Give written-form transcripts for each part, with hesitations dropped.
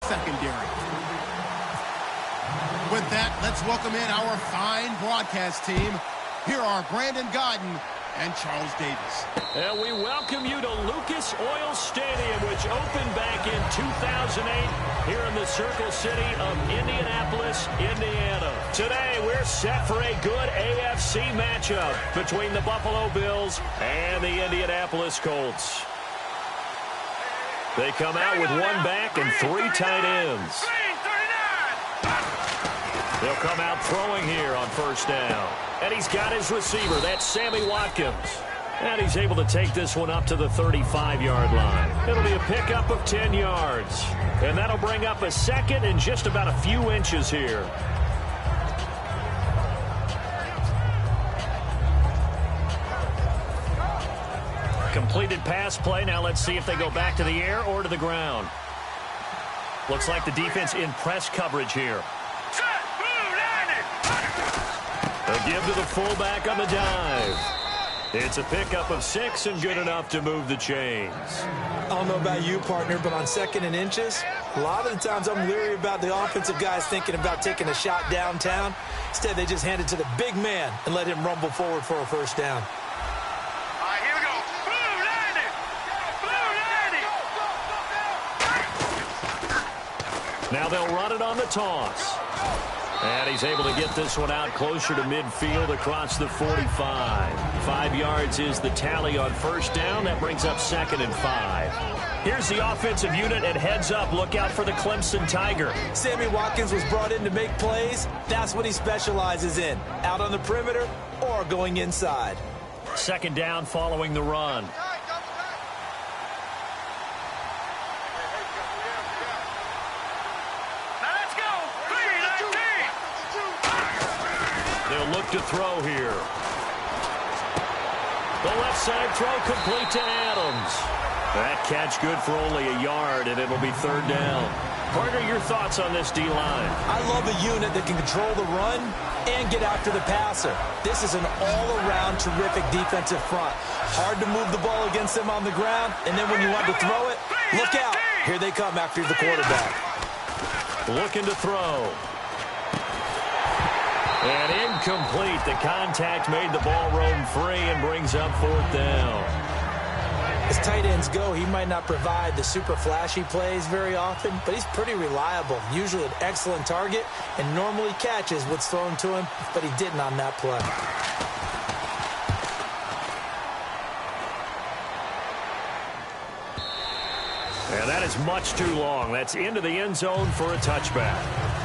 secondary. With that, let's welcome in our fine broadcast team. Here are Brandon Godden and Charles Davis. And we welcome you to Lucas Oil Stadium, which opened back in 2008 here in the Circle City of Indianapolis, Indiana. Today, we're set for a good AFC matchup between the Buffalo Bills and the Indianapolis Colts. They come out with one back and three tight ends. They'll come out throwing here on first down. And he's got his receiver. That's Sammy Watkins. And he's able to take this one up to the 35-yard line. It'll be a pickup of 10 yards. And that'll bring up a second and just about a few inches here. Completed pass play. Now let's see if they go back to the air or to the ground. Looks like the defense in press coverage here. A give to the fullback on the dive. It's a pickup of 6 and good enough to move the chains. I don't know about you, partner, but on second and inches, a lot of the times I'm leery about the offensive guys thinking about taking a shot downtown. Instead, they just hand it to the big man and let him rumble forward for a first down. All right, here we go. Blue landing. Now they'll run it on the toss. And he's able to get this one out closer to midfield across the 45. 5 yards is the tally on first down. That brings up 2nd and 5. Here's the offensive unit, and heads up, look out for the Clemson Tiger. Sammy Watkins was brought in to make plays. That's what he specializes in, out on the perimeter or going inside. 2nd down following the run. They'll look to throw here. The left side throw complete to Adams. That catch good for only a yard, and it'll be 3rd down. Partner, your thoughts on this D-line? I love a unit that can control the run and get after the passer. This is an all-around terrific defensive front. Hard to move the ball against them on the ground, and then when you want to throw it, look out. Here they come after the quarterback. Looking to throw. And incomplete. The contact made the ball roam free and brings up 4th down. As tight ends go, he might not provide the super flashy plays very often, but he's pretty reliable. Usually an excellent target and normally catches what's thrown to him, but he didn't on that play. And that is much too long. That's into the end zone for a touchback.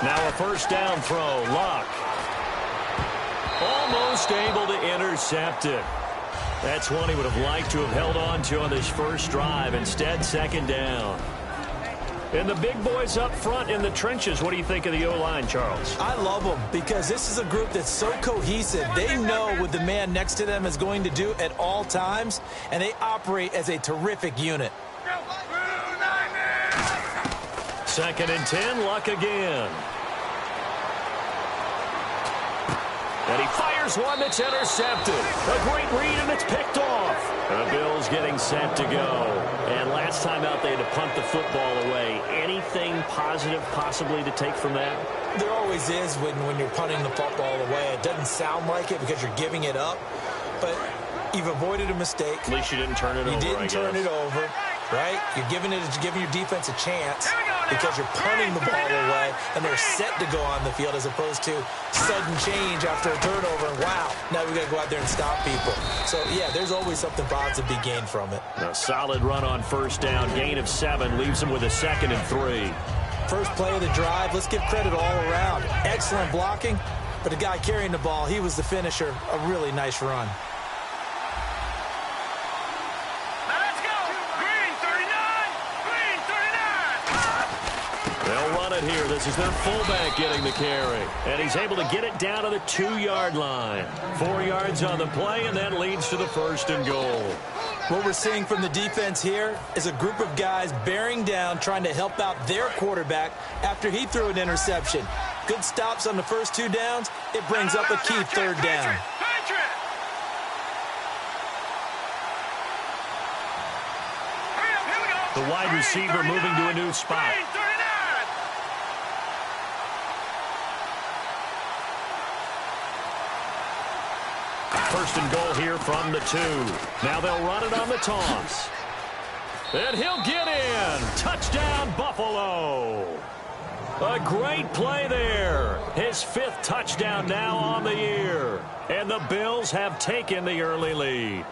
Now a first down throw. Luck. Almost able to intercept it. That's one he would have liked to have held on to on this first drive. Instead, 2nd down. And the big boys up front in the trenches. What do you think of the O-line, Charles? I love them because this is a group that's so cohesive. They know what the man next to them is going to do at all times, and they operate as a terrific unit. 2nd and 10, Luck again. And he fires one that's intercepted. A great read, and it's picked off. The Bills getting set to go. And last time out, they had to punt the football away. Anything positive possibly to take from that? There always is when you're punting the football away. It doesn't sound like it because you're giving it up, but you've avoided a mistake. At least you didn't turn it over, You didn't turn it over, right? You're giving your defense a chance because you're punting the ball away, and they're set to go on the field as opposed to sudden change after a turnover. And wow, now we got to go out there and stop people. So, yeah, there's always something positive to be gained from it. A solid run on first down. Gain of 7 leaves them with a 2nd and 3. First play of the drive, let's give credit all around. Excellent blocking, but the guy carrying the ball, he was the finisher. A really nice run. split here. This is their fullback getting the carry. And he's able to get it down to the 2-yard line. 4 yards on the play, and that leads to the 1st and goal. What we're seeing from the defense here is a group of guys bearing down, trying to help out their quarterback after he threw an interception. Good stops on the first 2 downs. It brings up a key 3rd down. The wide receiver moving to a new spot. First and goal here from the 2. Now they'll run it on the toss. And he'll get in. Touchdown, Buffalo. A great play there. His 5th touchdown now on the year. And the Bills have taken the early lead.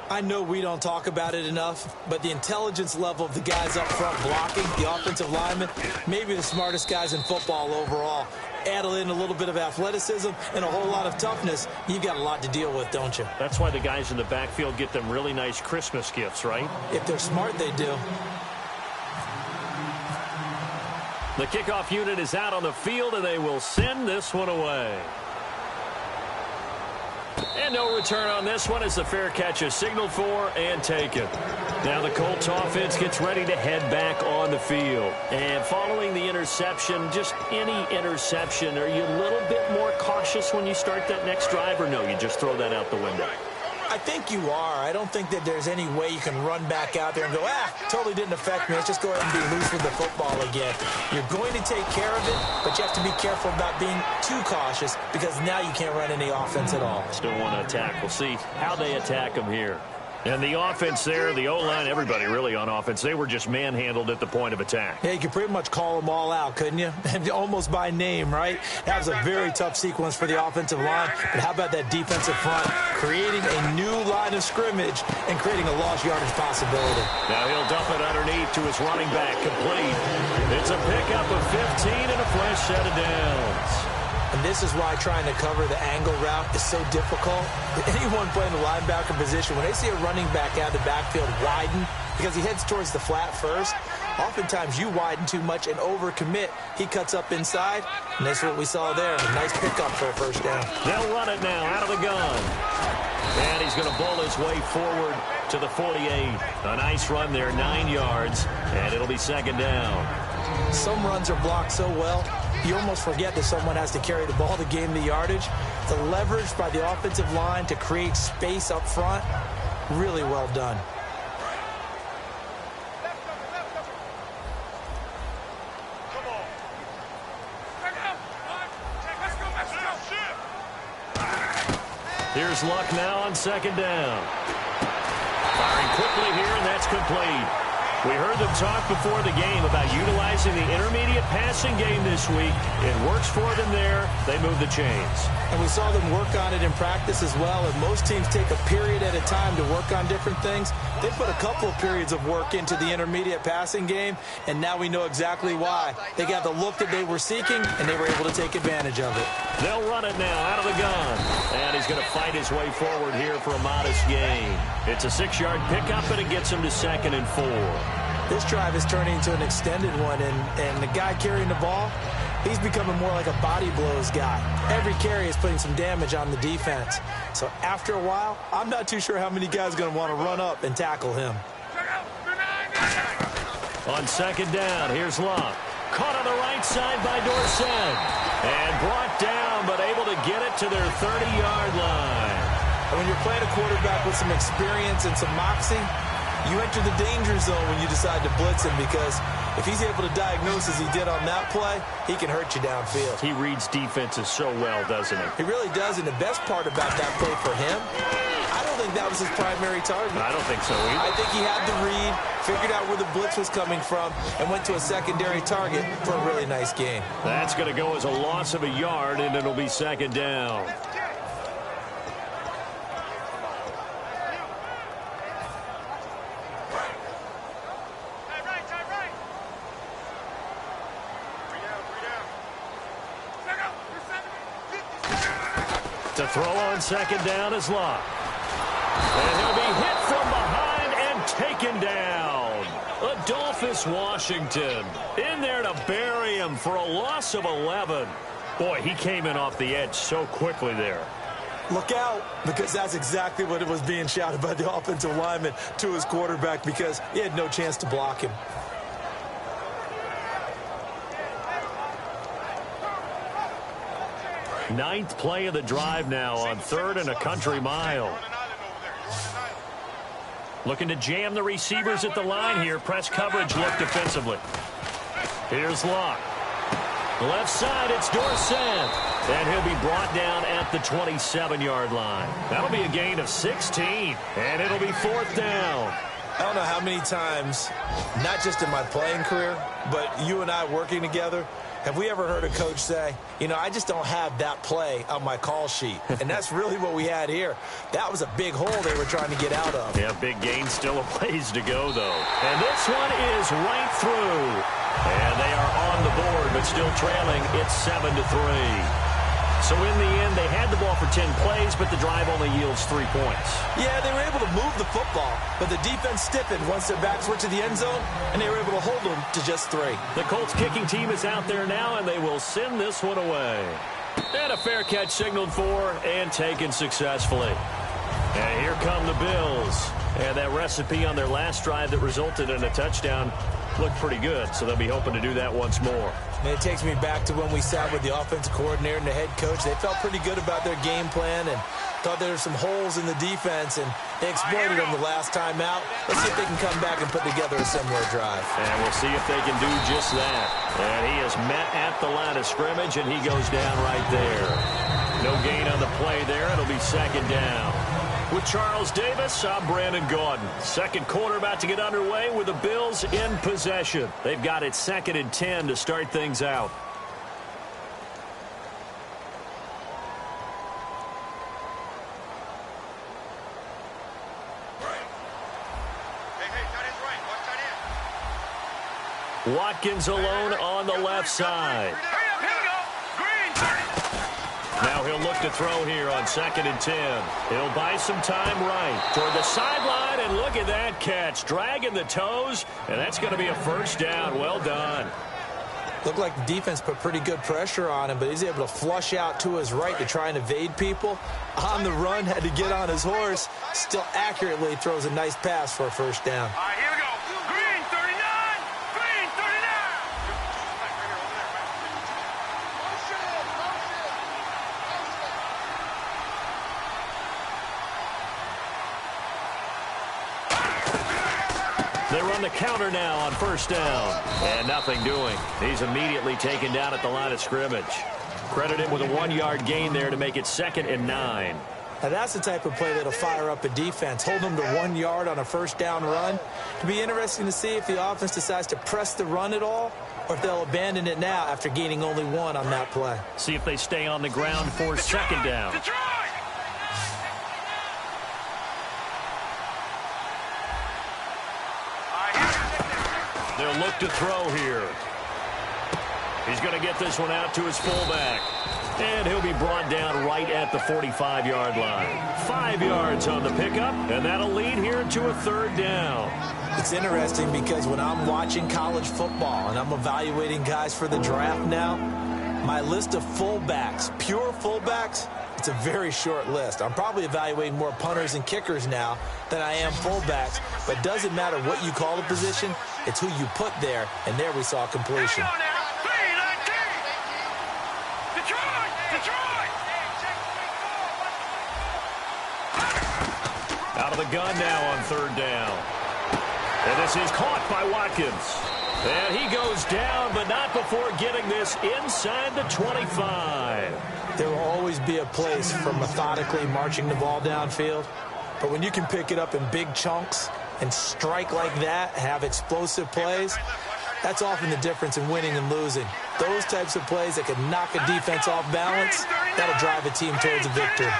I know we don't talk about it enough, but the intelligence level of the guys up front blocking, the offensive linemen, maybe the smartest guys in football overall. Add in a little bit of athleticism and a whole lot of toughness, you've got a lot to deal with, don't you? That's why the guys in the backfield get them really nice Christmas gifts, right? If they're smart, they do. The kickoff unit is out on the field, and they will send this one away. And no return on this one as the fair catch is signaled for and taken. Now the Colts offense gets ready to head back on the field. And following the interception, just any interception, are you a little bit more cautious when you start that next drive, or no, you just throw that out the window? I think you are. I don't think that there's any way you can run back out there and go, totally didn't affect me. Let's just go ahead and be loose with the football again. You're going to take care of it, but you have to be careful about being too cautious because now you can't run any offense at all. Still want to attack. We'll see how they attack them here. And the offense there, the O-line, everybody really on offense, they were just manhandled at the point of attack. Yeah, you could pretty much call them all out, couldn't you? Almost by name, right? That was a very tough sequence for the offensive line. But how about that defensive front creating a new line of scrimmage and creating a lost yardage possibility? Now he'll dump it underneath to his running back, complete. It's a pickup of 15 and a fresh set of downs. And this is why trying to cover the angle route is so difficult. Anyone playing the linebacker position, when they see a running back out of the backfield widen, because he heads towards the flat first, oftentimes you widen too much and overcommit. He cuts up inside, and that's what we saw there. A nice pickup for a 1st down. They'll run it now out of the gun. And he's going to bowl his way forward to the 48. A nice run there, 9 yards, and it'll be 2nd down. Some runs are blocked so well, you almost forget that someone has to carry the ball to gain the yardage. The leverage by the offensive line to create space up front, really well done. Here's Luck now on 2nd down. Firing quickly here, and that's complete. We heard them talk before the game about utilizing the intermediate passing game this week. It works for them there. They move the chains. And we saw them work on it in practice as well. And most teams take a period at a time to work on different things. They put a couple of periods of work into the intermediate passing game, and now we know exactly why. They got the look that they were seeking, and they were able to take advantage of it. They'll run it now out of the gun. And he's going to fight his way forward here for a modest gain. It's a 6-yard pickup, and it gets him to 2nd and 4. This drive is turning into an extended one, and the guy carrying the ball, he's becoming more like a body blows guy. Every carry is putting some damage on the defense. So after a while, I'm not too sure how many guys are going to want to run up and tackle him. On 2nd down, here's Luck. Caught on the right side by Dorsett. And brought down, but able to get it to their 30-yard line. And when you're playing a quarterback with some experience and some moxie, you enter the danger zone when you decide to blitz him, because if he's able to diagnose as he did on that play, he can hurt you downfield. He reads defenses so well, doesn't he? He really does, and the best part about that play for him, I don't think that was his primary target. I don't think so either. I think he had the read, figured out where the blitz was coming from, and went to a secondary target for a really nice gain. That's going to go as a loss of a yard, and it'll be 2nd down. To throw on 2nd down is Luck. And he'll be hit from behind and taken down. Adolphus Washington in there to bury him for a loss of 11. Boy, he came in off the edge so quickly there. Look out, because that's exactly what it was being shouted by the offensive lineman to his quarterback, because he had no chance to block him. Ninth play of the drive now on 3rd and a country mile. Looking to jam the receivers at the line here. Press coverage look defensively. Here's Luck. Left side, it's Dorsett. And he'll be brought down at the 27-yard line. That'll be a gain of 16. And it'll be 4th down. I don't know how many times, not just in my playing career, but you and I working together, have we ever heard a coach say, you know, I just don't have that play on my call sheet. And that's really what we had here. That was a big hole they were trying to get out of. Yeah, big gain, still a ways to go, though. And this one is right through. And they are on the board, but still trailing. It's 7-3. So in the end, they had the ball for 10 plays, but the drive only yields 3 points. Yeah, they were able to move the football, but the defense stiffened once their backs were to the end zone, and they were able to hold them to just 3. The Colts kicking team is out there now, and they will send this one away. And a fair catch signaled for and taken successfully. And here come the Bills. And that recipe on their last drive that resulted in a touchdown looked pretty good, so they'll be hoping to do that once more. And it takes me back to when we sat with the offensive coordinator and the head coach. They felt pretty good about their game plan and thought there were some holes in the defense, and they exploited them the last time out. Let's see if they can come back and put together a similar drive. And we'll see if they can do just that. And he is met at the line of scrimmage, and he goes down right there. No gain on the play there. It'll be 2nd down. With Charles Davis, I'm Brandon Gaudin. Second quarter about to get underway with the Bills in possession. They've got it 2nd and 10 to start things out. Watkins alone on the left side. Now he'll look to throw here on 2nd and 10. He'll buy some time right toward the sideline, and look at that catch. Dragging the toes, and that's going to be a 1st down. Well done. Looked like the defense put pretty good pressure on him, but he's able to flush out to his right to try and evade people. On the run, had to get on his horse. Still accurately throws a nice pass for a 1st down. All right, here we go. Green 39. Green 39. They run the counter now on 1st down. And nothing doing. He's immediately taken down at the line of scrimmage. Credit him with a 1-yard gain there to make it 2nd and 9. Now that's the type of play that'll fire up a defense. Hold them to 1 yard on a 1st down run. It'll be interesting to see if the offense decides to press the run at all, or if they'll abandon it now after gaining only 1 on that play. See if they stay on the ground for 2nd down. Detroit. They'll look to throw here. He's going to get this one out to his fullback. And he'll be brought down right at the 45-yard line. 5 yards on the pickup, and that'll lead here to a 3rd down. It's interesting because when I'm watching college football and I'm evaluating guys for the draft now, my list of fullbacks, pure fullbacks, it's a very short list. I'm probably evaluating more punters and kickers now than I am fullbacks, but it doesn't matter what you call the position, it's who you put there, and there we saw completion. Out of the gun now on 3rd down. And this is caught by Watkins. And he goes down, but not before getting this inside the 25. There will always be a place for methodically marching the ball downfield. But when you can pick it up in big chunks and strike like that, have explosive plays, that's often the difference in winning and losing. Those types of plays that can knock a defense off balance, that'll drive a team towards a victory.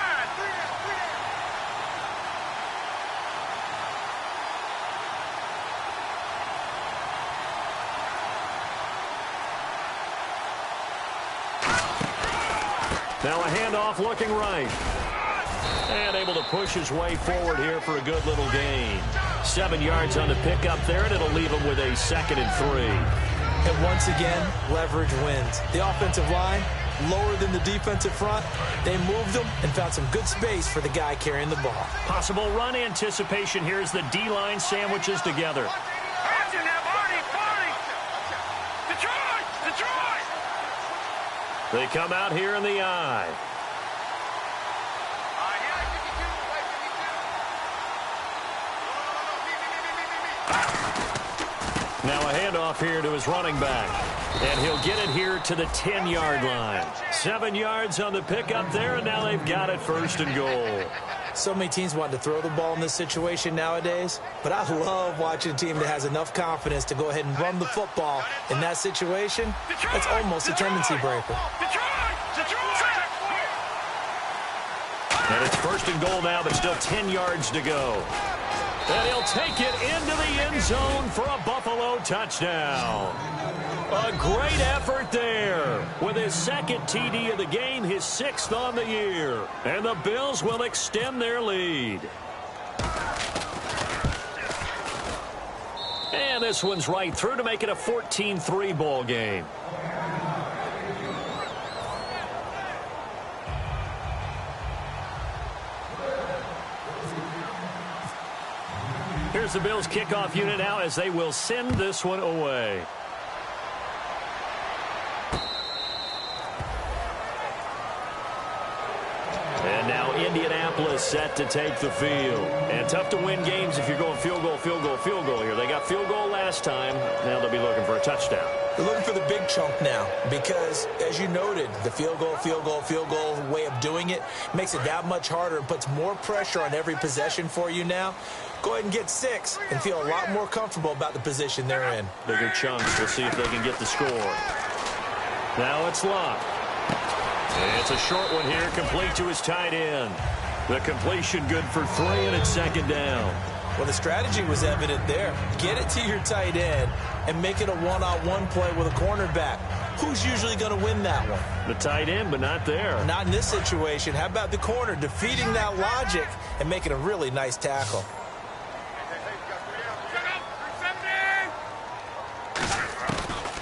Now a handoff looking right. And able to push his way forward here for a good little gain. 7 yards on the pickup there, and it'll leave him with a 2nd and 3. And once again, leverage wins. The offensive line, lower than the defensive front. They moved them and found some good space for the guy carrying the ball. Possible run anticipation here as the D-line sandwiches together. Detroit! They come out here in the eye. Now a handoff here to his running back. And he'll get it here to the 10-yard line. 7 yards on the pickup there, and now they've got it 1st and goal. So many teams want to throw the ball in this situation nowadays, but I love watching a team that has enough confidence to go ahead and run the football in that situation. That's almost a tendency breaker. And it's 1st and goal now, but still 10 yards to go. And he'll take it into the end zone for a Buffalo touchdown. A great effort there. With his 2nd TD of the game, his 6th on the year. And the Bills will extend their lead. And this one's right through to make it a 14-3 ball game. Here's the Bills kickoff unit now as they will send this one away. And now Indianapolis set to take the field. And tough to win games if you're going field goal here. They got field goal last time. Now they'll be looking for a touchdown. They're looking for the big chunk now because, as you noted, the field goal way of doing it makes it that much harder and puts more pressure on every possession for you now. Go ahead and get 6 and feel a lot more comfortable about the position they're in. Bigger chunks. We'll see if they can get the score. Now it's Luck. It's a short one here, complete to his tight end. The completion good for 3, and it's 2nd down. Well, the strategy was evident there. Get it to your tight end and make it a one-on-one play with a cornerback. Who's usually going to win that one? The tight end, but not there. Not in this situation. How about the corner defeating that logic and making a really nice tackle?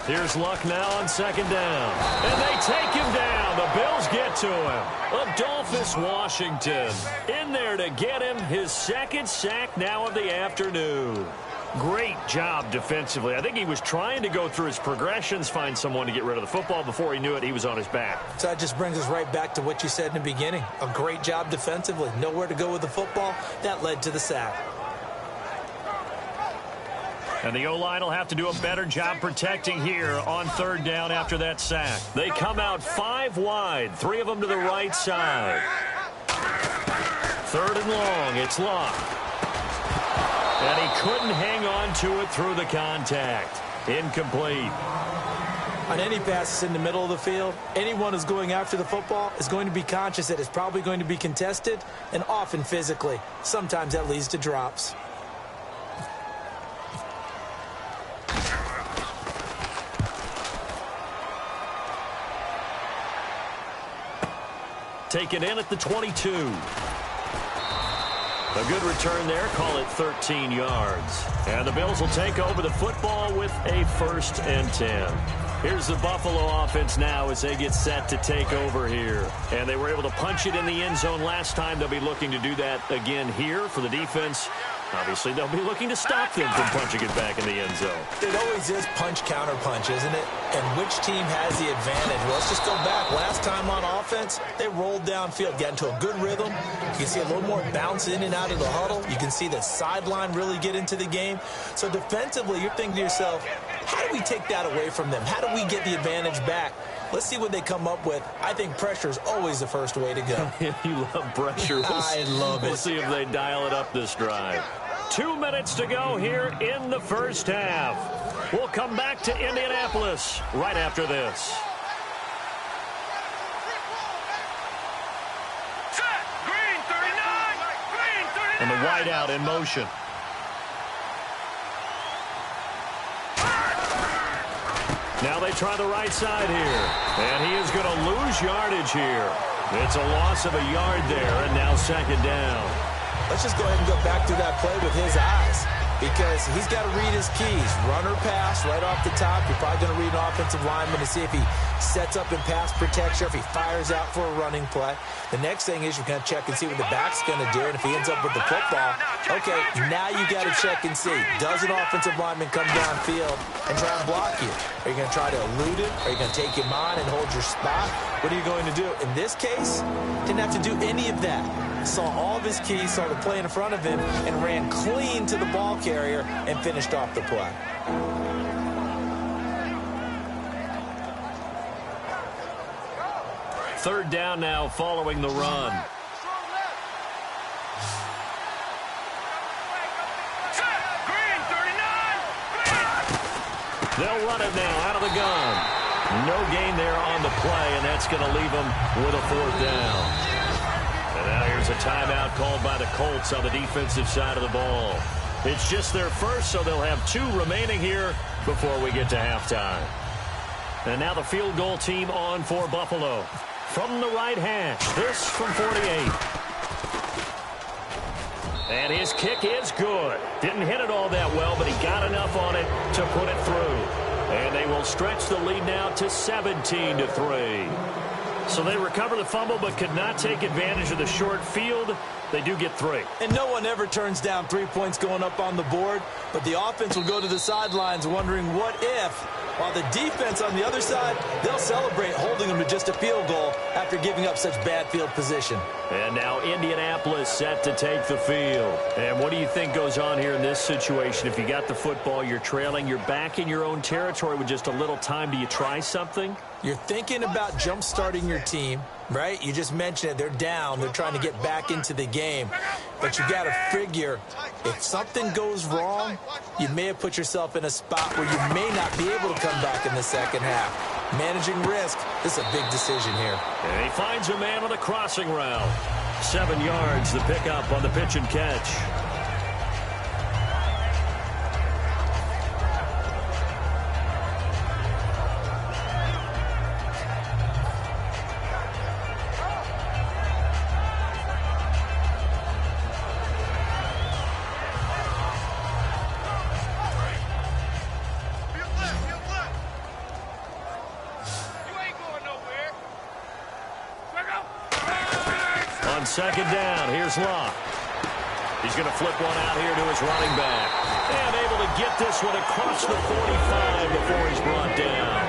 Here's Luck now on 2nd down. And they take him down. The Bills get to him. Adolphus Washington in there to get him his 2nd sack now of the afternoon. Great job defensively. I think he was trying to go through his progressions, find someone to get rid of the football. Before he knew it, he was on his back. So that just brings us right back to what you said in the beginning. A great job defensively. Nowhere to go with the football. That led to the sack. And the O-line will have to do a better job protecting here on 3rd down after that sack. They come out 5 wide, 3 of them to the right side. 3rd and long, it's Luck. And he couldn't hang on to it through the contact. Incomplete. On any passes in the middle of the field, anyone who's going after the football is going to be conscious that it's probably going to be contested, and often physically. Sometimes that leads to drops. Taken in at the 22. A good return there. Call it 13 yards. And the Bills will take over the football with a 1st and 10. Here's the Buffalo offense now as they get set to take over here. And they were able to punch it in the end zone last time. They'll be looking to do that again here for the defense. Obviously, they'll be looking to stop them from punching it back in the end zone. It always is punch-counter punch, isn't it? And which team has the advantage? Well, let's just go back. Last time on offense, they rolled downfield, got into a good rhythm. You can see a little more bounce in and out of the huddle. You can see the sideline really get into the game. So defensively, you're thinking to yourself, how do we take that away from them? How do we get the advantage back? Let's see what they come up with. I think pressure is always the first way to go. You love pressure. I love it. We'll see if they dial it up this drive. 2 minutes to go here in the 1st half. We'll come back to Indianapolis right after this. Set. Green 39. Green 39. And the wideout in motion. Now they try the right side here. And he is going to lose yardage here. It's a loss of a yard there, and now second down. Let's just go ahead and go back through that play with his eyes, because he's got to read his keys. Run or pass right off the top. You're probably going to read an offensive lineman to see if he sets up in pass protection, if he fires out for a running play. The next thing is you're going to check and see what the back's going to do, and if he ends up with the football, okay, now you got to check and see. Does an offensive lineman come downfield and try and block you? Are you going to try to elude him? Are you going to take him on and hold your spot? What are you going to do? In this case, didn't have to do any of that. Saw all of his keys, saw the play in front of him, and ran clean to the ball carrier and finished off the play. Third down now following the run. Green, 39. They'll run it now out of the gun. No gain there on the play, and that's going to leave them with a fourth down. And now here's a timeout called by the Colts on the defensive side of the ball. It's just their first, so they'll have 2 remaining here before we get to halftime. And now the field goal team on for Buffalo. From the right hash, this from 48. And his kick is good. Didn't hit it all that well, but he got enough on it to put it through. And they will stretch the lead now to 17-3. So they recover the fumble but could not take advantage of the short field. They do get 3. And no one ever turns down 3 points going up on the board, but the offense will go to the sidelines wondering what if, while the defense on the other side, they'll celebrate holding them to just a field goal after giving up such bad field position. And now Indianapolis set to take the field. And what do you think goes on here in this situation? If you got the football, you're trailing, you're back in your own territory with just a little time. Do you try something? You're thinking about jump-starting your team, right? You just mentioned it. They're down. They're trying to get back into the game. But you got to figure, if something goes wrong, you may have put yourself in a spot where you may not be able to come back in the second half. Managing risk, this is a big decision here. And he finds a man on the crossing route. 7 yards, the pickup on the pitch and catch. Second down, here's Locke. He's going to flip one out here to his running back. And able to get this one across the 45 before he's brought down.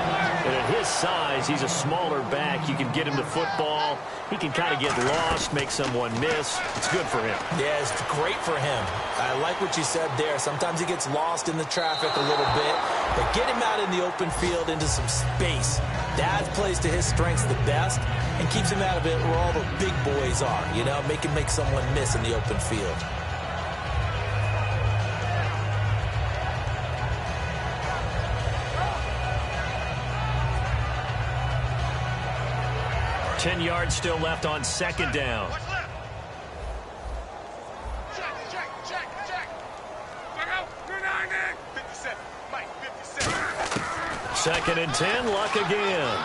And at his size, he's a smaller back. You can get him to football. He can kind of get lost, make someone miss. It's good for him. Yeah, it's great for him. I like what you said there. Sometimes he gets lost in the traffic a little bit. But get him out in the open field into some space. That plays to his strengths the best and keeps him out of it where all the big boys are, you know, make someone miss in the open field. Ten yards still left on second down. Second and 10, Luck again.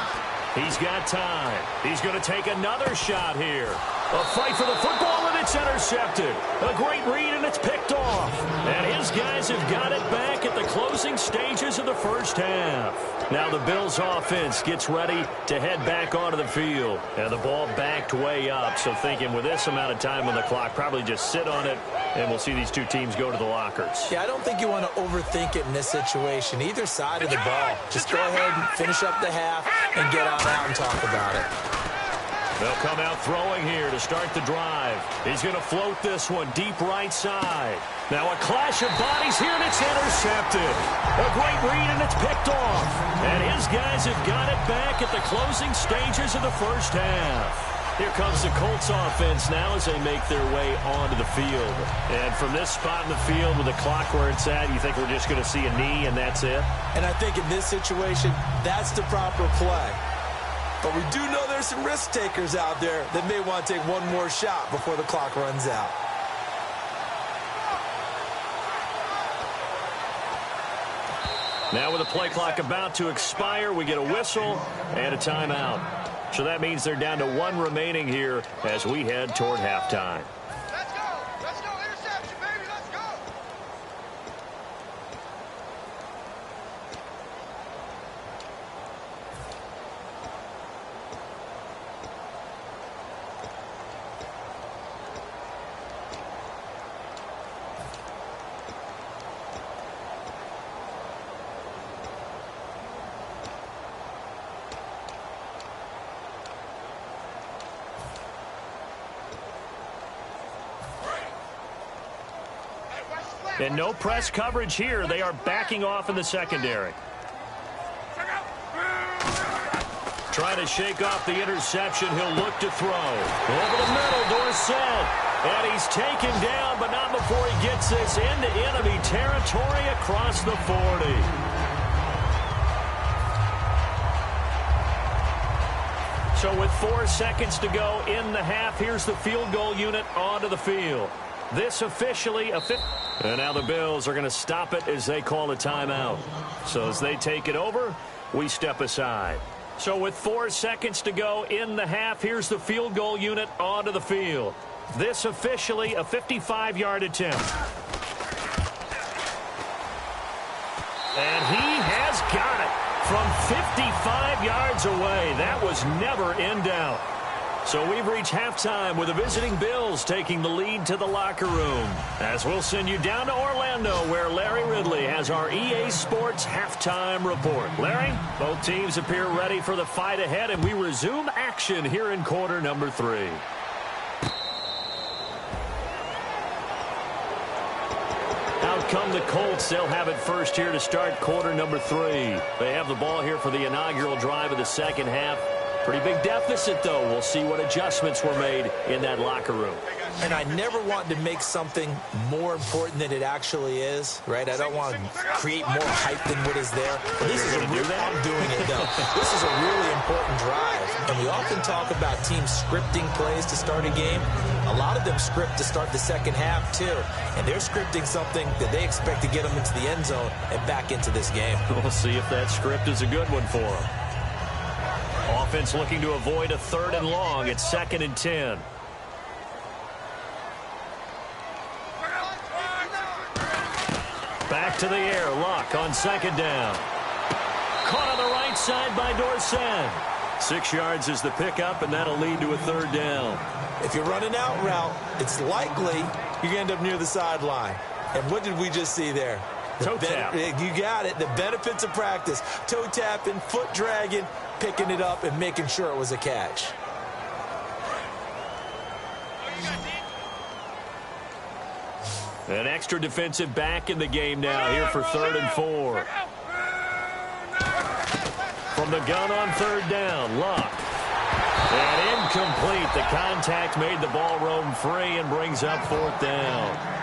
He's got time. He's going to take another shot here. A fight for the football, and it's intercepted. A great read, and it's picked off. And his guys have got it back at the closing stages of the first half. Now the Bills' offense gets ready to head back onto the field. And the ball backed way up, so thinking with this amount of time on the clock, probably just sit on it, and we'll see these two teams go to the lockers. Yeah, I don't think you want to overthink it in this situation. Either side of the ball. Just go ahead and finish up the half and get on out and talk about it. They'll come out throwing here to start the drive. He's going to float this one deep right side. Now a clash of bodies here, and it's intercepted. A great read, and it's picked off. And his guys have got it back at the closing stages of the first half. Here comes the Colts offense now as they make their way onto the field. And from this spot in the field with the clock where it's at, you think we're just going to see a knee and that's it? And I think in this situation, that's the proper play. But we do know there's some risk takers out there that may want to take one more shot before the clock runs out. Now with the play clock about to expire, we get a whistle and a timeout. So that means they're down to 1 remaining here as we head toward halftime. Let's go. Let's go. Interception, baby. Let's go. And no press coverage here. They are backing off in the secondary. Trying to shake off the interception. He'll look to throw. Over the middle, Dorsett. And he's taken down, but not before he gets this into enemy territory across the 40. So with 4 seconds to go in the half, here's the field goal unit onto the field. This officially a fifth. And now the Bills are going to stop it as they call a timeout. So as they take it over, we step aside. So with 4 seconds to go in the half, here's the field goal unit onto the field. This officially a 55-yard attempt. And he has got it from 55 yards away. That was never in doubt. So we've reached halftime with the visiting Bills taking the lead to the locker room. As we'll send you down to Orlando where Larry Ridley has our EA Sports halftime report. Larry, both teams appear ready for the fight ahead, and we resume action here in quarter number 3. Out come the Colts. They'll have it first here to start quarter number 3. They have the ball here for the inaugural drive of the second half. Pretty big deficit, though. We'll see what adjustments were made in that locker room. And I never want to make something more important than it actually is, right? I don't want to create more hype than what is there. But this is a real, I'm doing it, though. This is a really important drive. And we often talk about teams scripting plays to start a game. A lot of them script to start the second half, too. And they're scripting something that they expect to get them into the end zone and back into this game. We'll see if that script is a good one for them. Offense looking to avoid a 3rd and long. It's 2nd and 10. Back to the air. Luck on 2nd down. Caught on the right side by Dorsett. 6 yards is the pickup, and that'll lead to a 3rd down. If you're running out route, it's likely you're going to end up near the sideline. And what did we just see there? Toe tap. You got it. The benefits of practice. Toe tapping, foot dragging, picking it up, and making sure it was a catch. An extra defensive back in the game now here for 3rd and 4. From the gun on 3rd down, Luck. And incomplete. The contact made the ball roam free and brings up 4th down.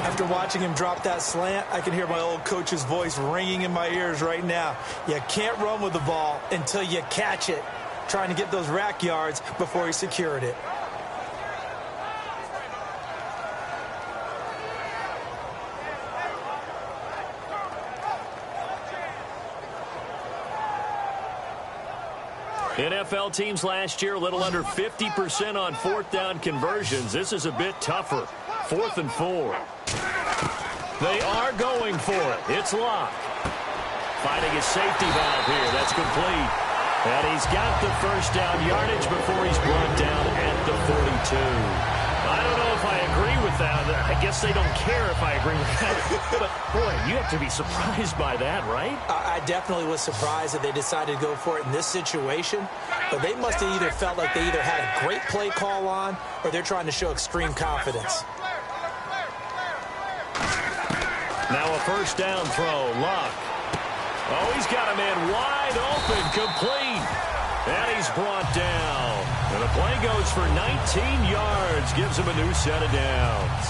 After watching him drop that slant, I can hear my old coach's voice ringing in my ears right now. You can't run with the ball until you catch it. Trying to get those rack yards before he secured it. NFL teams last year a little under 50% on 4th down conversions. This is a bit tougher. 4th and 4. They are going for it. It's Luck. Finding his safety valve here. That's complete. And he's got the 1st down yardage before he's brought down at the 42. I don't know if I agree with that. I guess they don't care if I agree with that. But, boy, you have to be surprised by that, right? I definitely was surprised that they decided to go for it in this situation. But they must have either felt like they either had a great play call on or they're trying to show extreme confidence. Now a 1st down throw. Luck. Oh, he's got a man wide open. Complete. And he's brought down. And the play goes for 19 yards. Gives him a new set of downs.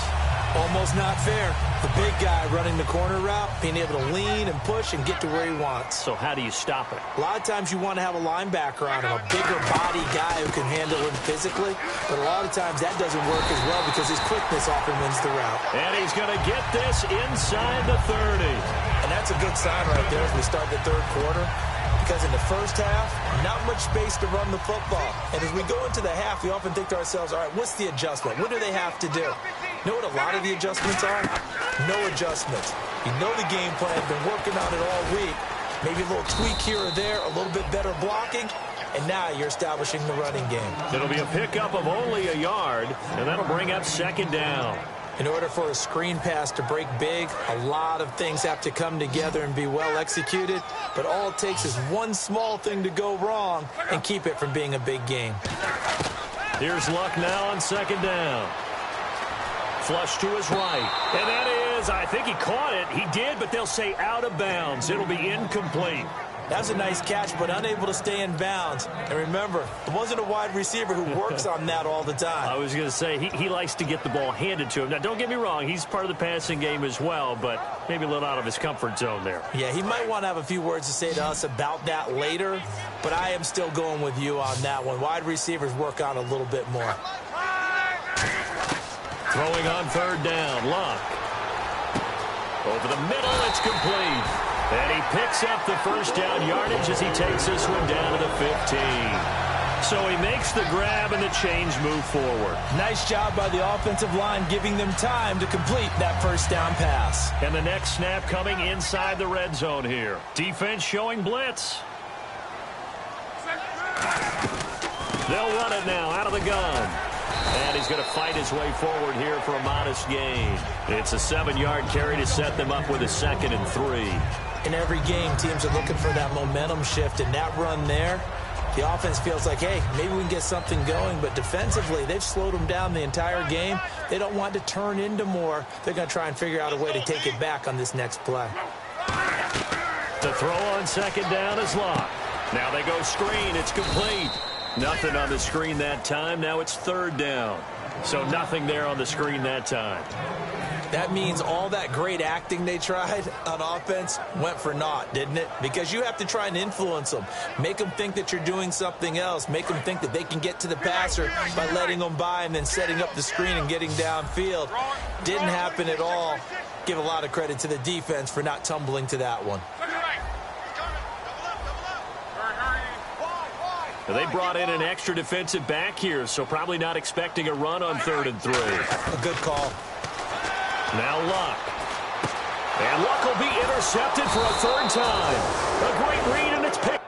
Almost not fair. The big guy running the corner route, being able to lean and push and get to where he wants. So how do you stop it? A lot of times you want to have a linebacker on him, a bigger body guy who can handle him physically. But a lot of times that doesn't work as well because his quickness often wins the route. And he's going to get this inside the 30. And that's a good sign right there as we start the 3rd quarter. Because in the first half, not much space to run the football. And as we go into the half, we often think to ourselves, all right, what's the adjustment? What do they have to do? You know what a lot of the adjustments are? No adjustments. You know the game plan, been working on it all week. Maybe a little tweak here or there, a little bit better blocking, and now you're establishing the running game. It'll be a pickup of only a yard, and that'll bring up second down. In order for a screen pass to break big, a lot of things have to come together and be well executed, but all it takes is one small thing to go wrong and keep it from being a big game. Here's Luck now on second down. Flush to his right. And that is, I think he caught it. He did, but they'll say out of bounds. It'll be incomplete. That was a nice catch, but unable to stay in bounds. And remember, it wasn't a wide receiver who works on that all the time. I was going to say, he likes to get the ball handed to him. Now, don't get me wrong. He's part of the passing game as well, but maybe a little out of his comfort zone there. Yeah, he might want to have a few words to say to us about that later, but I am still going with you on that one. Wide receivers work on a little bit more. Throwing on third down, Luck. Over the middle, it's complete. And he picks up the first down yardage as he takes this one down to the 15. So he makes the grab and the chains move forward. Nice job by the offensive line giving them time to complete that first down pass. And the next snap coming inside the red zone here. Defense showing blitz. They'll run it now out of the gun. And he's going to fight his way forward here for a modest gain. It's a 7-yard carry to set them up with a 2nd and 3. In every game, teams are looking for that momentum shift, and that run there, the offense feels like, hey, maybe we can get something going, but defensively, they've slowed them down the entire game. They don't want to turn into more. They're going to try and figure out a way to take it back on this next play. The throw on second down is Luck. Now they go screen. It's complete. Nothing on the screen that time. Now it's third down. So nothing there on the screen that time. That means all that great acting they tried on offense went for naught, didn't it? Because you have to try and influence them. Make them think that you're doing something else. Make them think that they can get to the passer by letting them by and then setting up the screen and getting downfield. Didn't happen at all. Give a lot of credit to the defense for not tumbling to that one. They brought in an extra defensive back here, so probably not expecting a run on 3rd and 3. A good call. Now Luck. And Luck will be intercepted for a 3rd time. A great read, and it's picked.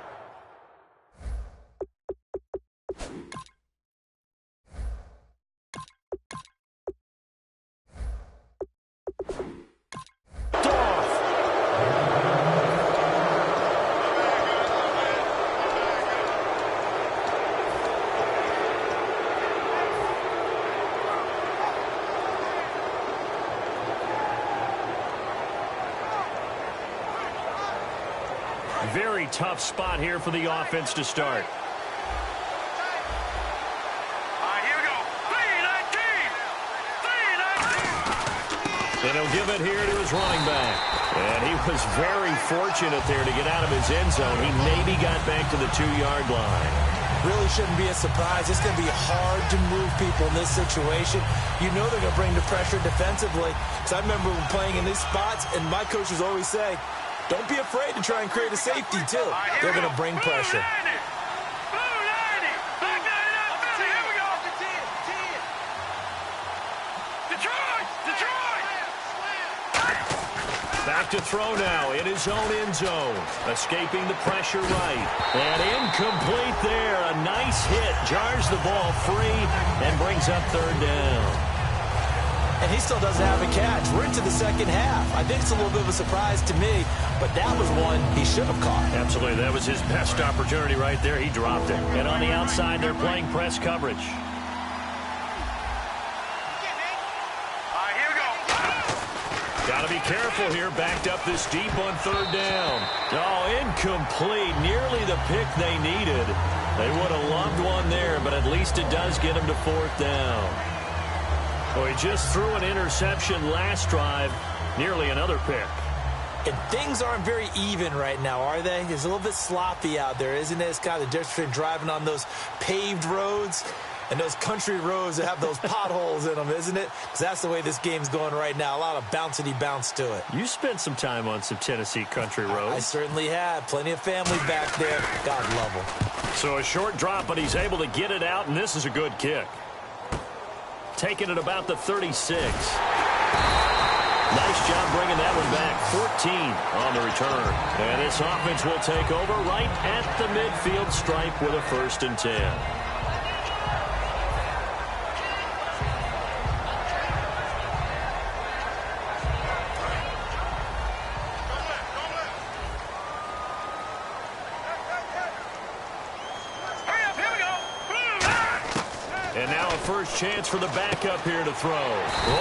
Very tough spot here for the offense to start. Here we go. 3-19. And he'll give it here to his running back. And he was very fortunate there to get out of his end zone. He maybe got back to the 2-yard line. Really shouldn't be a surprise. It's going to be hard to move people in this situation. You know they're going to bring the pressure defensively. Because I remember playing in these spots, and my coaches always say, don't be afraid to try and create a safety, too. They're going to bring pressure. Back to throw now in his own end zone. Escaping the pressure right. And incomplete there. A nice hit. Jars the ball free and brings up 3rd down. And he still doesn't have a catch. We're into the second half. I think it's a little bit of a surprise to me, but that was one he should have caught. Absolutely. That was his best opportunity right there. He dropped it. And on the outside, they're playing press coverage. Here we go. Got to be careful here. Backed up this deep on 3rd down. Oh, incomplete. Nearly the pick they needed. They would have loved one there, but at least it does get them to 4th down. Well, he just threw an interception last drive. Nearly another pick. And things aren't very even right now, are they? It's a little bit sloppy out there, isn't it? It's kind of the difference between driving on those paved roads And those country roads that have those potholes in them, isn't it? Because that's the way this game's going right now. A lot of bouncy bounce to it. You spent some time on some Tennessee country roads. I certainly have. Plenty of family back there. God love them. So a short drop, but he's able to get it out, and this is a good kick. Taking it about the 36. Nice job bringing that one back. 14 on the return. And this offense will take over right at the midfield stripe with a 1st and 10. And now a first chance for the backup here to throw.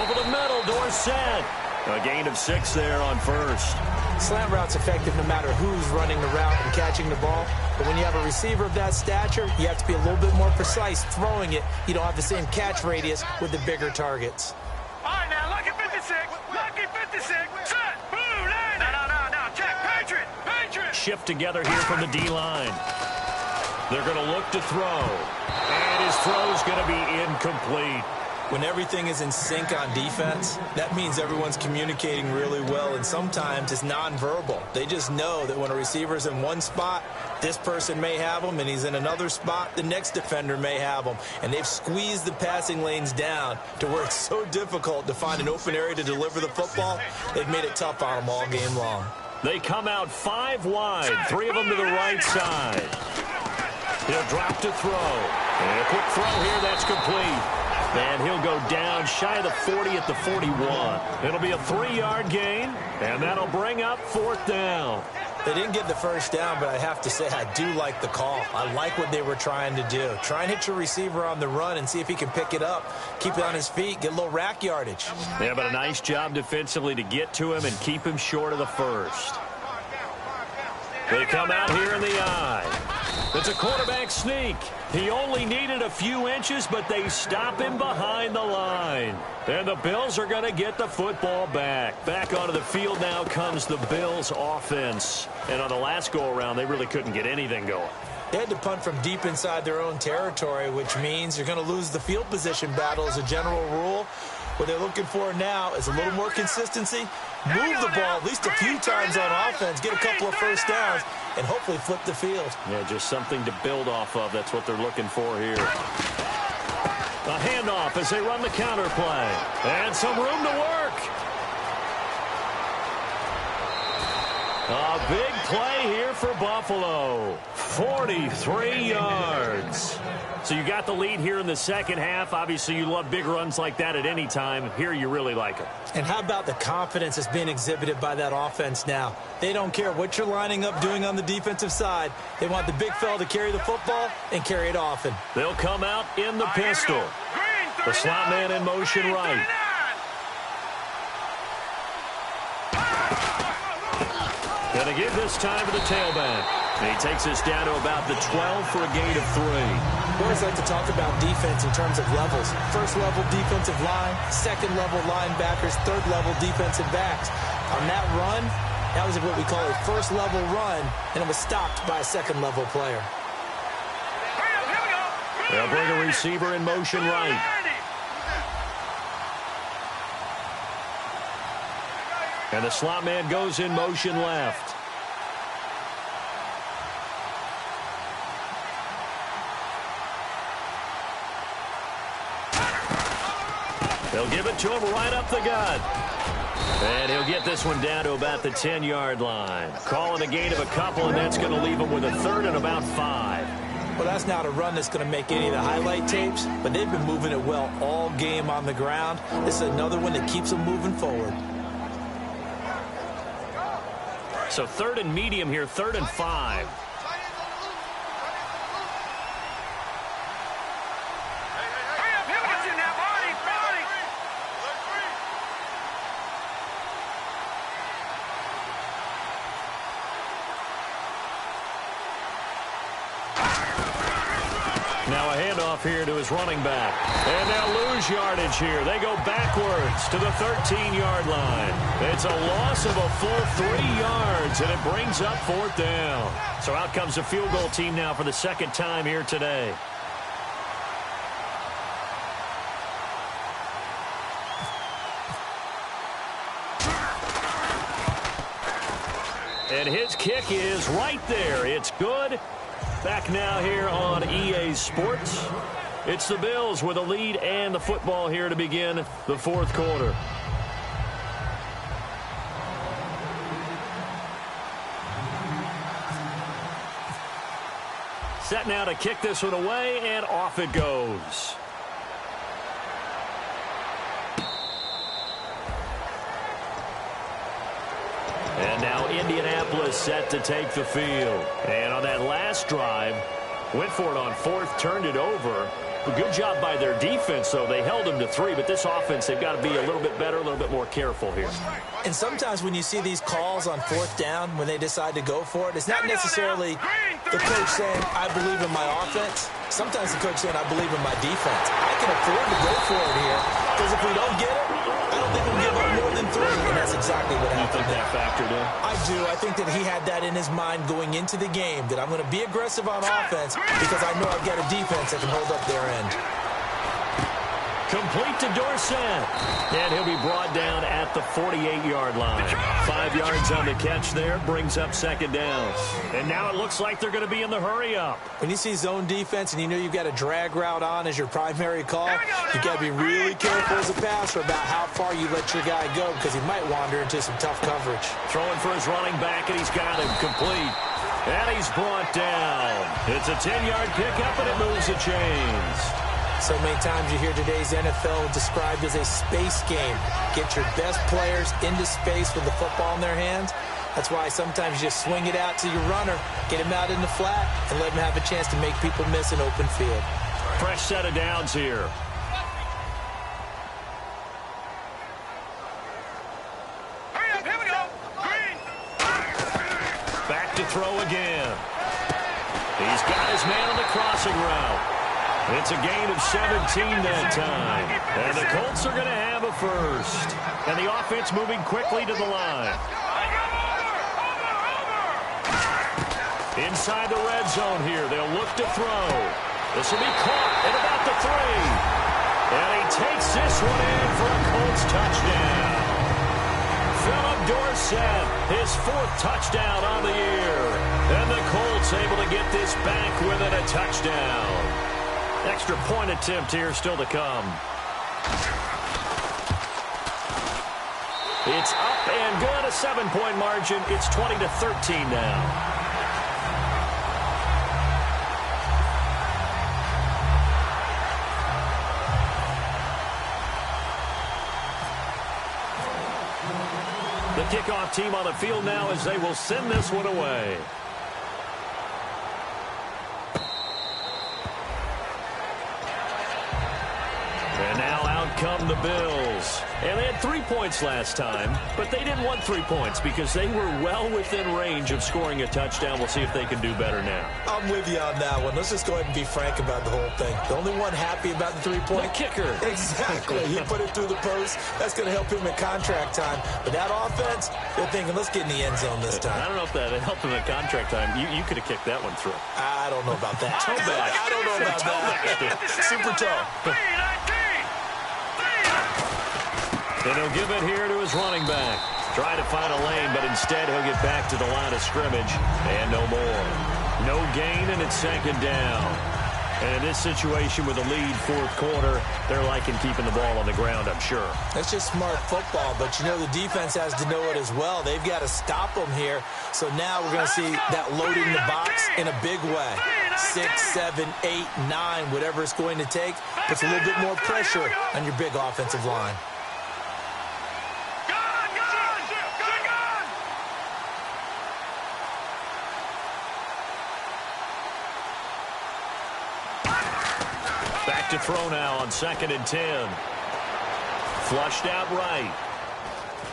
Over the middle, Dorsett. A gain of 6 there on 1st. Slant route's effective no matter who's running the route and catching the ball. But when you have a receiver of that stature, you have to be a little bit more precise throwing it. You don't have the same catch radius with the bigger targets. All right, now, lucky 56. Lucky 56. Set. Boom, land it. No. Check. Patriot. Shift together here from the D-line. They're going to look to throw. And his throw's going to be incomplete. When everything is in sync on defense, that means everyone's communicating really well, and sometimes it's nonverbal. They just know that when a receiver's in one spot, this person may have him, and he's in another spot, the next defender may have him. And they've squeezed the passing lanes down to where it's so difficult to find an open area to deliver the football. They've made it tough on them all game long. They come out 5 wide, 3 of them to the right side. He'll drop to throw. And a quick throw here, that's complete. And he'll go down shy of the 40 at the 41. It'll be a 3-yard gain, and that'll bring up 4th down. They didn't get the first down, but I have to say I do like the call. I like what they were trying to do. Try and hit your receiver on the run and see if he can pick it up, keep it on his feet, get a little rack yardage. Yeah, but a nice job defensively to get to him and keep him short of the 1st. They come out here in the eye. It's a quarterback sneak. He only needed a few inches, but they stop him behind the line. And the Bills are going to get the football back. Back onto the field now comes the Bills offense. And on the last go-around, they really couldn't get anything going. They had to punt from deep inside their own territory, which means you're going to lose the field position battle as a general rule. What they're looking for now is a little more consistency, move the ball at least a few times on offense, get a couple of first downs, and hopefully flip the field. Yeah, just something to build off of. That's what they're looking for here. A handoff as they run the counter play. And some room to work. A big play here for Buffalo. 43 yards. So you got the lead here in the second half. Obviously, you love big runs like that at any time. Here, you really like them. And how about the confidence that's being exhibited by that offense now? They don't care what you're lining up doing on the defensive side. They want the big fella to carry the football and carry it often. They'll come out in the pistol. The slot man in motion right. Going to give this time to the tailback. And he takes us down to about the 12 for a gain of 3. We always like to talk about defense in terms of levels. First level defensive line, second level linebackers, third level defensive backs. On that run, that was what we call a first level run, and it was stopped by a second level player. They'll bring a receiver in motion right. And the slot man goes in motion left. They'll give it to him right up the gut. And he'll get this one down to about the 10-yard line. Calling a gain of a couple, and that's going to leave him with a 3rd and about 5. Well, that's not a run that's going to make any of the highlight tapes, but they've been moving it well all game on the ground. This is another one that keeps them moving forward. So 3rd and medium here, 3rd and 5. Now a handoff here to his running back. And they'll lose yardage here. They go backwards to the 13-yard line. It's a loss of a full 3 yards, and it brings up 4th down. So out comes the field goal team now for the second time here today. And his kick is right there. It's good. Back now here on EA Sports. It's the Bills with a lead and the football here to begin the fourth quarter. Set now to kick this one away, and off it goes. And now Indianapolis set to take the field. And on that last drive, went for it on fourth, turned it over. A good job by their defense, though. They held them to 3, but this offense, they've got to be a little bit better, a little bit more careful here. And sometimes when you see these calls on fourth down, when they decide to go for it, it's not necessarily the coach saying, I believe in my offense. Sometimes the coach saying, I believe in my defense. I can afford to go for it here, because if we don't get it, I don't think we'll give up more than 3, and that's exactly what happened. You think that factored in? I do. I think that he had that in his mind going into the game, that I'm going to be aggressive on offense because I know I've got a defense that can hold up their end. Complete to Dorsett. And he'll be brought down at the 48-yard line. 5 yards on the catch there. Brings up second down. And now it looks like they're going to be in the hurry-up. When you see zone defense and you know you've got a drag route on as your primary call, you've got to be really careful as a passer about how far you let your guy go because he might wander into some tough coverage. Throwing for his running back, and he's got him complete. And he's brought down. It's a 10-yard pickup, and it moves the chains. So many times you hear today's NFL described as a space game. Get your best players into space with the football in their hands. That's why sometimes you just swing it out to your runner, get him out in the flat, and let him have a chance to make people miss an open field. Fresh set of downs here. Hurry up, here we go. Green. Back to throw again. He's got his man on the crossing route. It's a gain of 17 that time. And the Colts are going to have a first. And the offense moving quickly to the line. Inside the red zone here. They'll look to throw. This will be caught at about the 3. And he takes this one in for a Colts touchdown. Philip Dorsett, his 4th touchdown on the year. And the Colts able to get this back within a touchdown. Extra point attempt here still to come. It's up and good, a 7-point margin. It's 20-13 now. The kickoff team on the field now as they will send this one away. And now out come the Bills. And they had 3 points last time, but they didn't want 3 points because they were well within range of scoring a touchdown. We'll see if they can do better now. I'm with you on that one. Let's just go ahead and be frank about the whole thing. The only one happy about the 3-point? The kicker. Exactly. He put it through the post. That's going to help him at contract time. But that offense, they're thinking, let's get in the end zone this time. I don't know if that helped him at contract time. You could have kicked that one through. I don't know about that. Toe back. I don't know about that. Super toe. And he'll give it here to his running back. Try to find a lane, but instead he'll get back to the line of scrimmage. And no more. No gain, and it's second down. And in this situation with a lead 4th quarter, they're liking keeping the ball on the ground, I'm sure. That's just smart football, but you know the defense has to know it as well. They've got to stop them here. So now we're going to see that loading the box in a big way. 6, 7, 8, 9, whatever it's going to take, puts a little bit more pressure on your big offensive line. Back to throw now on 2nd and 10. Flushed out right.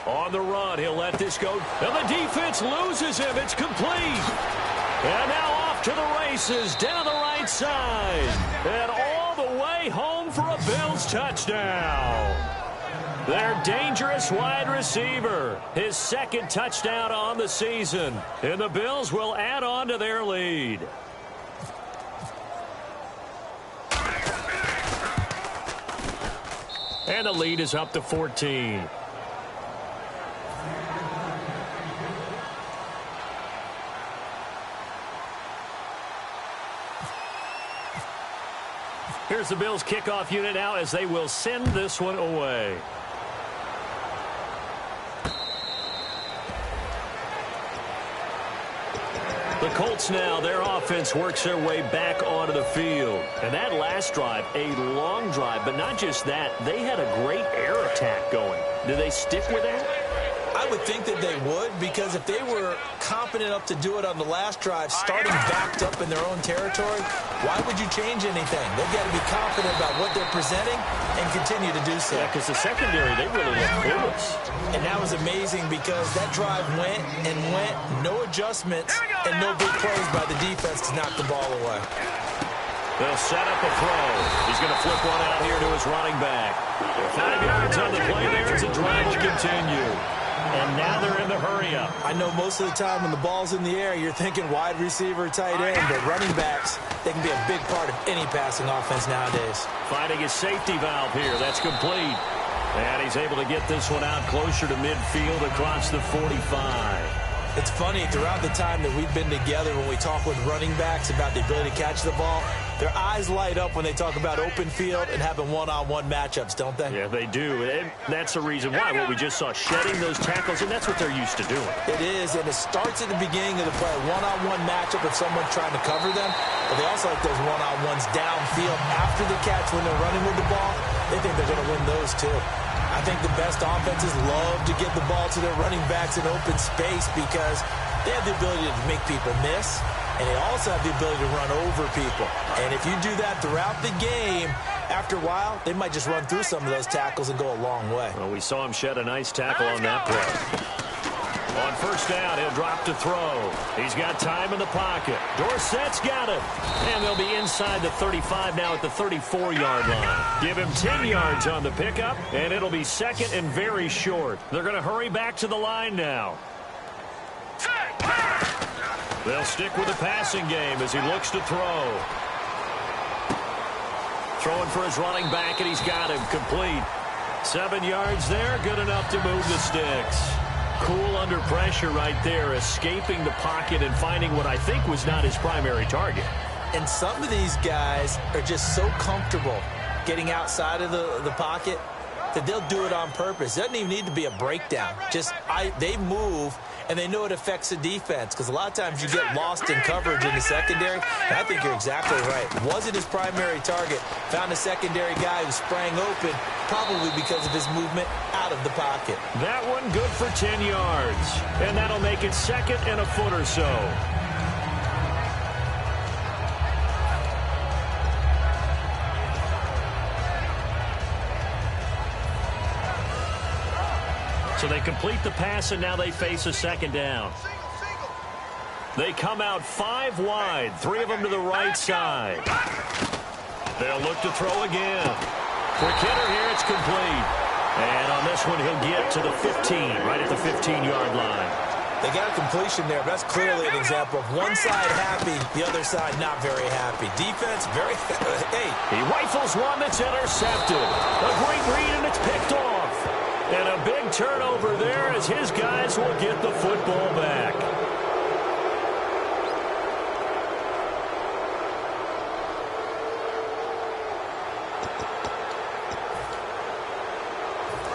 On the run, he'll let this go. And the defense loses him. It's complete. And now off to the races down the right side. And all the way home for a Bills touchdown. Their dangerous wide receiver. His 2nd touchdown on the season. And the Bills will add on to their lead. And the lead is up to 14. Here's the Bills kickoff unit now as they will send this one away. The Colts now, their offense works their way back onto the field. And that last drive, a long drive, but not just that, they had a great air attack going. Do they stick with that? I would think that they would, because if they were competent enough to do it on the last drive, starting backed up in their own territory, why would you change anything? They've got to be confident about what they're presenting and continue to do so. Yeah, because the secondary, they really look clueless. And that was amazing because that drive went and went, no adjustments, and no big plays by the defense to knock the ball away. They'll set up a throw. He's going to flip one out here to his running back. 5 yards on the play there as the drive will continue. And now they're in the hurry-up. I know most of the time when the ball's in the air, you're thinking wide receiver, tight end, but running backs, they can be a big part of any passing offense nowadays. Finding his safety valve here. That's complete. And he's able to get this one out closer to midfield across the 45. It's funny, throughout the time that we've been together, when we talk with running backs about the ability to catch the ball, their eyes light up when they talk about open field and having one-on-one matchups, don't they? Yeah, they do. And that's the reason why. What we just saw, shedding those tackles, and that's what they're used to doing. It is, and it starts at the beginning of the play. One-on-one matchup if someone's trying to cover them, but they also like those one-on-ones downfield after the catch when they're running with the ball. They think they're going to win those, too. I think the best offenses love to get the ball to their running backs in open space because they have the ability to make people miss, and they also have the ability to run over people. And if you do that throughout the game, after a while, they might just run through some of those tackles and go a long way. Well, we saw him shed a nice tackle on that play. On first down, he'll drop to throw. He's got time in the pocket. Dorsett's got him. And they'll be inside the 35 now at the 34-yard line. Give him 10 yards on the pickup, and it'll be second and very short. They're going to hurry back to the line now. They'll stick with the passing game as he looks to throw. Throwing for his running back, and he's got him complete. 7 yards there, good enough to move the sticks. Cool under pressure right there, escaping the pocket and finding what I think was not his primary target. And some of these guys are just so comfortable getting outside of the pocket that they'll do it on purpose. It doesn't even need to be a breakdown. They move, and they know it affects the defense because a lot of times you get lost in coverage in the secondary. And I think you're exactly right. Wasn't his primary target. Found a secondary guy who sprang open, probably because of his movement out of the pocket. That one good for 10 yards. And that'll make it second and a foot or so. So they complete the pass, and now they face a second down. They come out 5 wide, 3 of them to the right side. They'll look to throw again. Quick hitter here, it's complete. And on this one, he'll get to the 15, right at the 15-yard line. They got a completion there, but that's clearly an example of one side happy, the other side not very happy. Defense, very, hey. He rifles one that's intercepted. A great read, and it's picked off. And a big turnover there as his guys will get the football back.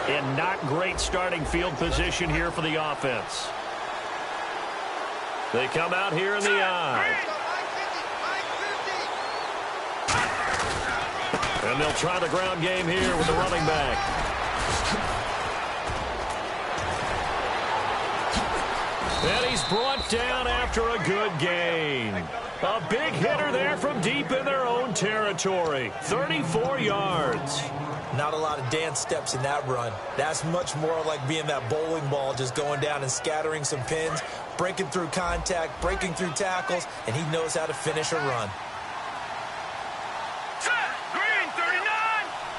And not great starting field position here for the offense. They come out here in the eye. And they'll try the ground game here with the running back. And he's brought down after a good gain. A big hitter there from deep in their own territory. 34 yards. Not a lot of dance steps in that run. That's much more like being that bowling ball, just going down and scattering some pins, breaking through contact, breaking through tackles, and he knows how to finish a run. Green 39!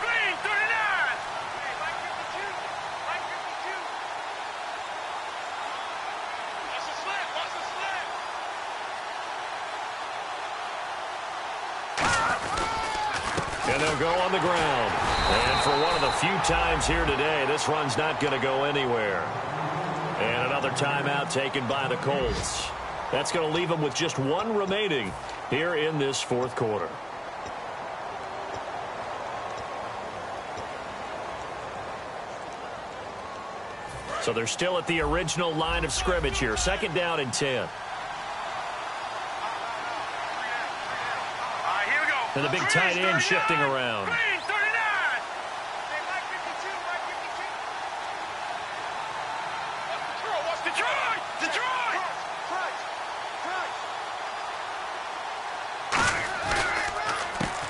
Green 39! Watch the slip! Watch the slip! And they'll go on the ground. And for one of the few times here today, this run's not going to go anywhere. And another timeout taken by the Colts. That's going to leave them with just 1 remaining here in this fourth quarter. So they're still at the original line of scrimmage here. 2nd down and 10. Here we go. And the big tight end shifting around. Green, 39. Detroit! Detroit!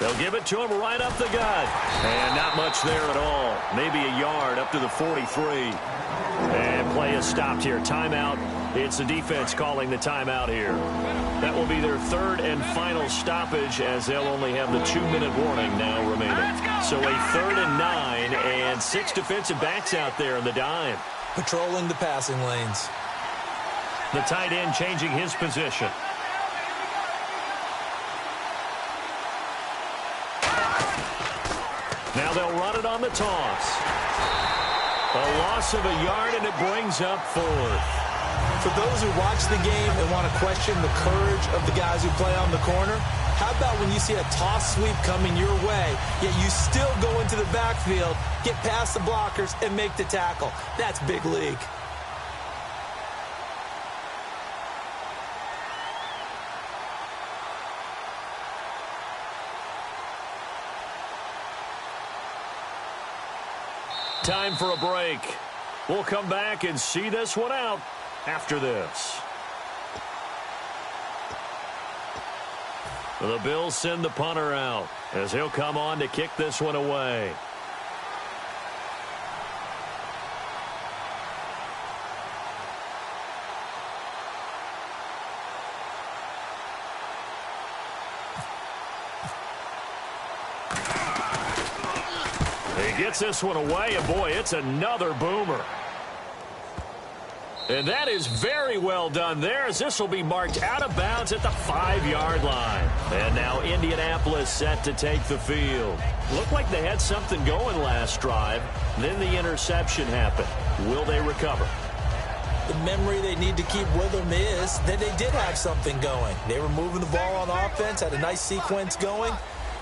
They'll give it to him right up the gut. And not much there at all. Maybe a yard up to the 43. And play is stopped here. Timeout. It's the defense calling the timeout here. That will be their 3rd and final stoppage, as they'll only have the 2-minute warning now remaining. So a 3rd and 9 and 6 defensive backs out there in the dime. Patrolling the passing lanes. The tight end changing his position. Now they'll run it on the toss. A loss of a yard, and it brings up 4th. For those who watch the game and want to question the courage of the guys who play on the corner, how about when you see a toss sweep coming your way, yet you still go into the backfield, get past the blockers, and make the tackle? That's big league. Time for a break. We'll come back and see this one out after this. The Bills send the punter out as he'll come on to kick this one away. He gets this one away, and boy, it's another boomer. And that is very well done there, as this will be marked out of bounds at the 5-yard line. And now Indianapolis set to take the field. Looked like they had something going last drive. Then the interception happened. Will they recover? The memory they need to keep with them is that they did have something going. They were moving the ball on offense, had a nice sequence going.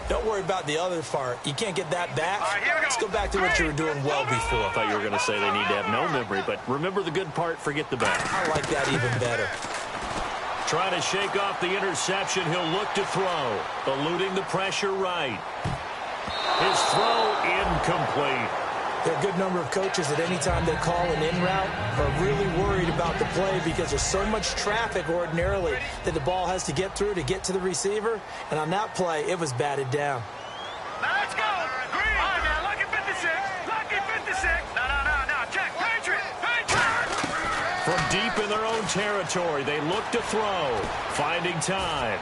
Don't worry about the other part. You can't get that back. Let's go back to what you were doing well before. I thought you were going to say they need to have no memory, but remember the good part, forget the bad. I like that even better. Trying to shake off the interception, he'll look to throw. Eluding the pressure right. His throw incomplete. There are a good number of coaches that any time they call an in route are really worried about the play because there's so much traffic ordinarily that the ball has to get through to get to the receiver. And on that play, it was batted down. Let's go. Green. All right, now, lucky 56. Lucky 56. No. Check. Patriot. From deep in their own territory, they look to throw. Finding time.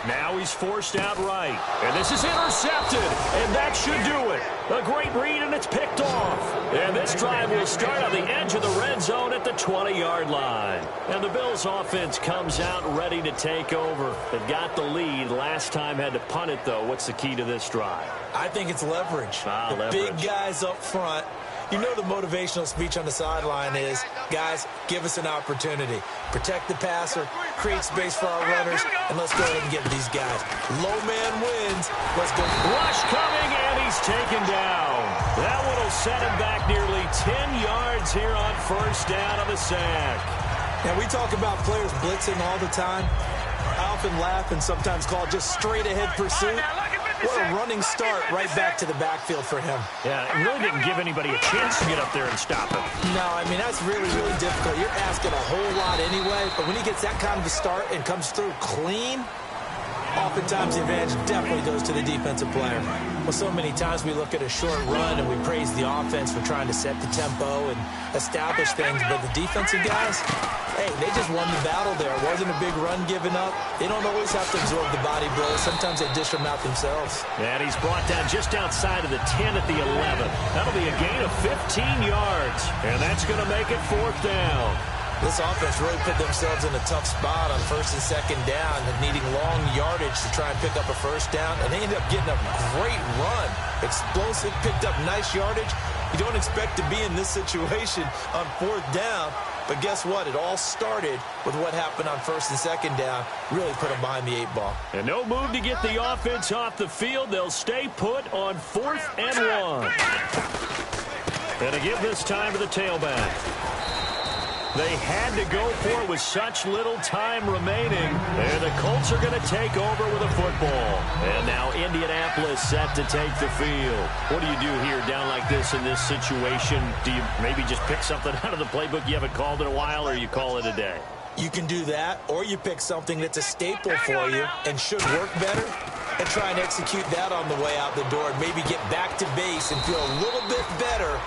Now he's forced out right. And this is intercepted. And that should do it. A great read, and it's picked off. And this drive will start on the edge of the red zone at the 20-yard line. And the Bills' offense comes out ready to take over. They've got the lead. Last time had to punt it, though. What's the key to this drive? I think it's leverage. Leverage. Big guys up front. You know the motivational speech on the sideline is, guys, give us an opportunity. Protect the passer, create space for our runners, and let's go ahead and get these guys. Low man wins. Let's go. Rush coming, and he's taken down. That one will set him back nearly 10 yards here on first down on the sack. And we talk about players blitzing all the time. I often laugh and sometimes call it just straight-ahead pursuit. What a running start right back to the backfield for him. Yeah, it really didn't give anybody a chance to get up there and stop him. No, I mean, that's really, really difficult. You're asking a whole lot anyway, but when he gets that kind of a start and comes through clean, oftentimes the advantage definitely goes to the defensive player. Well, so many times we look at a short run and we praise the offense for trying to set the tempo and establish things, but the defensive guys, hey, they just won the battle there. It wasn't a big run given up. They don't always have to absorb the body blows. Sometimes they dish them out themselves. And he's brought down just outside of the 10 at the 11. That'll be a gain of 15 yards, and that's going to make it 4th down. This offense really put themselves in a tough spot on 1st and 2nd down and needing long yardage to try and pick up a first down, and they ended up getting a great run. Explosive, picked up nice yardage. You don't expect to be in this situation on 4th down, but guess what? It all started with what happened on 1st and 2nd down. Really put them behind the 8 ball. And no move to get the offense off the field. They'll stay put on 4th and 1. And to give this time to the tailback. They had to go for it with such little time remaining. And the Colts are going to take over with a football. And now Indianapolis set to take the field. What do you do here down like this in this situation? Do you maybe just pick something out of the playbook you haven't called in a while, or you call it a day? You can do that, or you pick something that's a staple for you and should work better and try and execute that on the way out the door and maybe get back to base and feel a little bit better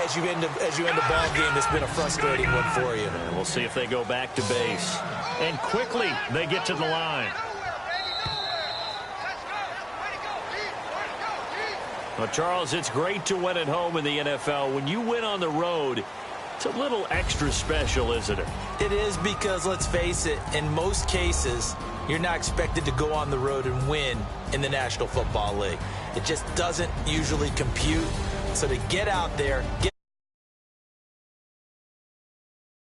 as you end a ball game that's been a frustrating one for you. And we'll see if they go back to base. And quickly, they get to the line. Well, Charles, it's great to win at home in the NFL. When you win on the road, it's a little extra special, isn't it? It is, because, let's face it, in most cases, you're not expected to go on the road and win in the National Football League. It just doesn't usually compute. So to get out there, get